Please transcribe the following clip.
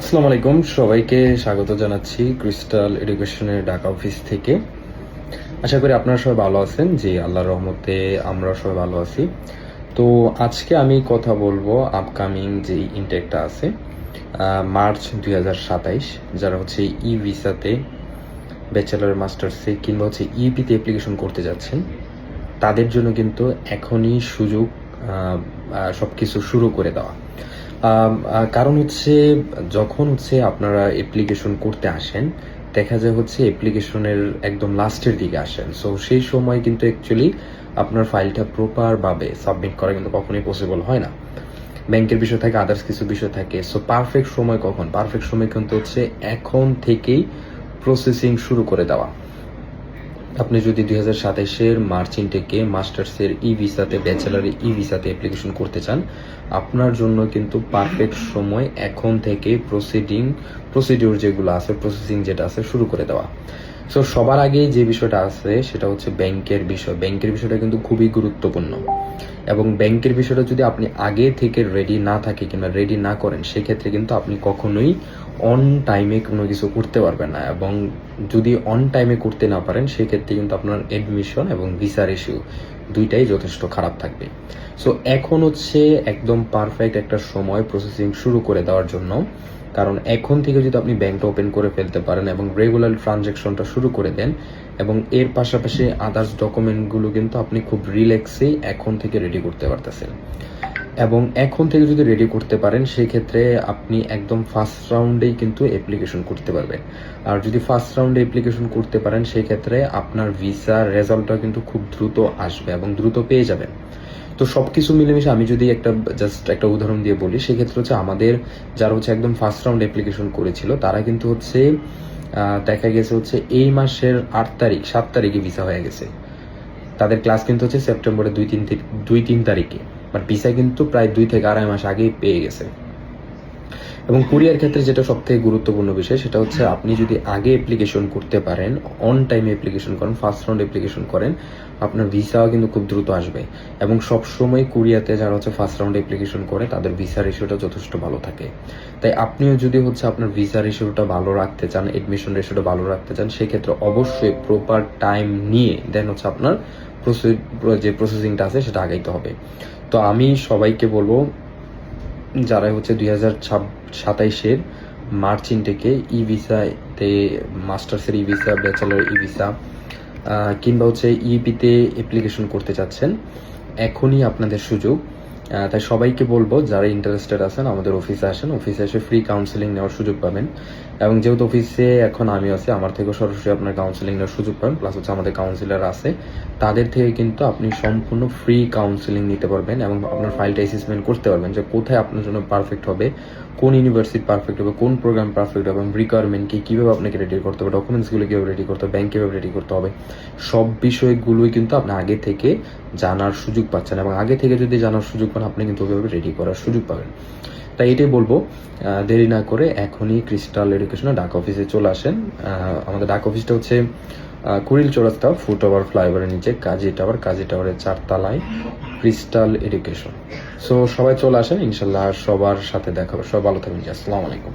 আসসালামু আলাইকুম, সবাইকে স্বাগত জানাচ্ছি ক্রিস্টাল এডুকেশনের ঢাকা অফিস থেকে। আশা করি আপনারা সবাই ভালো আছেন। জি, আল্লাহর রহমতে আমরা সবাই ভালো আছি। তো আজকে আমি কথা বলবো আপকামিং যে ইনটেকটা আছে মার্চ 2027, যারা হচ্ছে ই ভিসাতে ব্যাচেলার মাস্টার্সে কিংবা হচ্ছে ইপিতে অ্যাপ্লিকেশন করতে যাচ্ছেন, তাদের জন্য কিন্তু এখনই সুযোগ সব কিছু শুরু করে দেওয়া। কারণ হচ্ছে যখন হচ্ছে আপনারা অ্যাপ্লিকেশন করতে আসেন, দেখা যায় হচ্ছে অ্যাপ্লিকেশনের একদম লাস্টের দিকে আসেন। সো সেই সময় কিন্তু অ্যাকচুয়ালি আপনার ফাইলটা প্রপারভাবে সাবমিট করা কিন্তু কখনোই পসিবল হয় না। ব্যাংকের বিষয় থাকে, আদার্স কিছু বিষয় থাকে। সো পারফেক্ট সময় কখন? পারফেক্ট সময় কিন্তু হচ্ছে এখন থেকেই প্রসেসিং শুরু করে দেওয়া। আপনি যদি 2027-এর মার্চ ইনটেকে মাস্টার্সের ই ভিসাতে, ব্যাচেলারের ই ভিসাতে অ্যাপ্লিকেশন করতে চান, আপনার জন্য কিন্তু পারফেক্ট সময় এখন থেকে প্রসিডিউর যেগুলো আছে, প্রসেসিং যেটা আছে শুরু করে দেওয়া। সো সবার আগে যে বিষয়টা আছে সেটা হচ্ছে ব্যাংকের বিষয়। ব্যাংকের বিষয়টা কিন্তু খুবই গুরুত্বপূর্ণ, এবং ব্যাংকের বিষয়টা যদি আপনি আগে থেকে রেডি না থাকে কিংবা রেডি না করেন, সেক্ষেত্রে কিন্তু আপনি কখনোই অন টাইমে কোনো কিছু করতে পারবেন না। এবং যদি অন টাইমে করতে না পারেন, সেক্ষেত্রে কিন্তু আপনার এডমিশন এবং ভিসার ইস্যু দুইটাই যথেষ্ট খারাপ থাকবে। সো এখন হচ্ছে একদম পারফেক্ট একটা সময় প্রসেসিং শুরু করে দেওয়ার জন্য। কারণ এখন থেকে যদি আপনি ব্যাংকটা ওপেন করে ফেলতে পারেন এবং রেগুলার ট্রানজ্যাকশনটা শুরু করে দেন, এবং এর পাশাপাশি আদার্স ডকুমেন্টগুলো কিন্তু আপনি খুব রিল্যাক্সেই এখন থেকে রেডি করতে পারতেছেন। এবং এখন থেকে যদি রেডি করতে পারেন, সেক্ষেত্রে আপনি একদম ফার্স্ট রাউন্ডেই কিন্তু অ্যাপ্লিকেশন করতে পারবেন। আর যদি ফার্স্ট রাউন্ডে অ্যাপ্লিকেশন করতে পারেন, সেক্ষেত্রে আপনার ভিসার রেজাল্টটা কিন্তু খুব দ্রুত আসবে এবং দ্রুত পেয়ে যাবেন। তো সবকিছু মিলেমিশে আমি যদি জাস্ট একটা উদাহরণ দিয়ে বলি, সেক্ষেত্রে হচ্ছে আমাদের যারা হচ্ছে একদম ফার্স্ট রাউন্ড অ্যাপ্লিকেশন করেছিল, তারা কিন্তু হচ্ছে দেখা গেছে হচ্ছে এই মাসের 8 তারিখ 7 তারিখে ভিসা হয়ে গেছে। তাদের ক্লাস কিন্তু হচ্ছে সেপ্টেম্বরের 2-3 তারিখে, বাট ভিসা কিন্তু প্রায় 2 থেকে আড়াই মাস আগেই পেয়ে গেছে। এবং কুরিয়ার ক্ষেত্রে যেটা সবথেকে গুরুত্বপূর্ণ বিষয়, সেটা হচ্ছে আপনি যদি আগে অ্যাপ্লিকেশন করতে পারেন, অন টাইমে অ্যাপ্লিকেশন করেন, ফার্স্ট রাউন্ড অ্যাপ্লিকেশন করেন, আপনার ভিসাও কিন্তু খুব দ্রুত আসবে। এবং সবসময় কুরিয়াতে যারা হচ্ছে ফার্স্ট রাউন্ড অ্যাপ্লিকেশন করে, তাদের ভিসার রেশিওটা যথেষ্ট ভালো থাকে। তাই আপনিও যদি হচ্ছে আপনার ভিসা রেশিওটা ভালো রাখতে চান, এডমিশন রেশিওটা ভালো রাখতে চান, সেক্ষেত্রে অবশ্যই প্রপার টাইম নিয়ে দেন হচ্ছে আপনার যে প্রসেসিংটা আছে সেটা আগাইতে হবে। তো আমি সবাইকে বলবো, যারা হচ্ছে 2027-এর মার্চ ইনটেকে ই ভিসাতে মাস্টার্সের ই ভিসা, ব্যাচেলার ই ভিসা কিংবা হচ্ছে ইপিতে অ্যাপ্লিকেশন করতে চাচ্ছেন, এখনই আপনাদের সুযোগ। তাই সবাইকে বলবো, যারা ইন্টারেস্টেড আছেন আমাদের অফিসে আসেন, অফিসে এসে ফ্রি কাউন্সেলিং নেওয়ার সুযোগ পাবেন। এবং যেহেতু অফিসে এখন আমি আছি, আমার থেকেও সরাসরি আপনার কাউন্সেলিং নেওয়ার সুযোগ পাবেন। প্লাস হচ্ছে আমাদের কাউন্সিলর আছে, তাদের থেকে কিন্তু আপনি সম্পূর্ণ ফ্রি কাউন্সেলিং নিতে পারবেন এবং আপনার ফাইলটা অ্যাসেসমেন্ট করতে পারবেন যে কোথায় আপনার জন্য পারফেক্ট হবে, কোন ইউনিভার্সিটি পারফেক্ট হবে, কোন প্রোগ্রাম পারফেক্ট হবে, এবং রিকোয়ারমেন্ট কি, কীভাবে আপনাকে রেডি করতে হবে, ডকুমেন্টসগুলো কীভাবে রেডি করতে হবে, ব্যাংক কীভাবে রেডি করতে হবে, সব বিষয়গুলোই কিন্তু আপনি আগে থেকে জানার সুযোগ পাচ্ছেন। এবং আগে থেকে যদি জানার সুযোগ পান, আপনি কিন্তু ওইভাবে রেডি করার সুযোগ পাবেন। তাই এটাই বলবো, দেরি না করে এখনই ক্রিস্টাল এডুকেশনে ঢাকা অফিসে চলে আসেন। আমাদের ঢাকা অফিসটা হচ্ছে কুড়িল চৌরাস্তা, ফুটওভার ফ্লাইওভারের নিচে, কাজী টাওয়ারের 4 তলায় ক্রিস্টাল এডুকেশন। সো সবাই চলে আসেন, ইনশাল্লাহ সবার সাথে দেখা হবে। সবাই ভালো থাকবেন। আসসালামু আলাইকুম।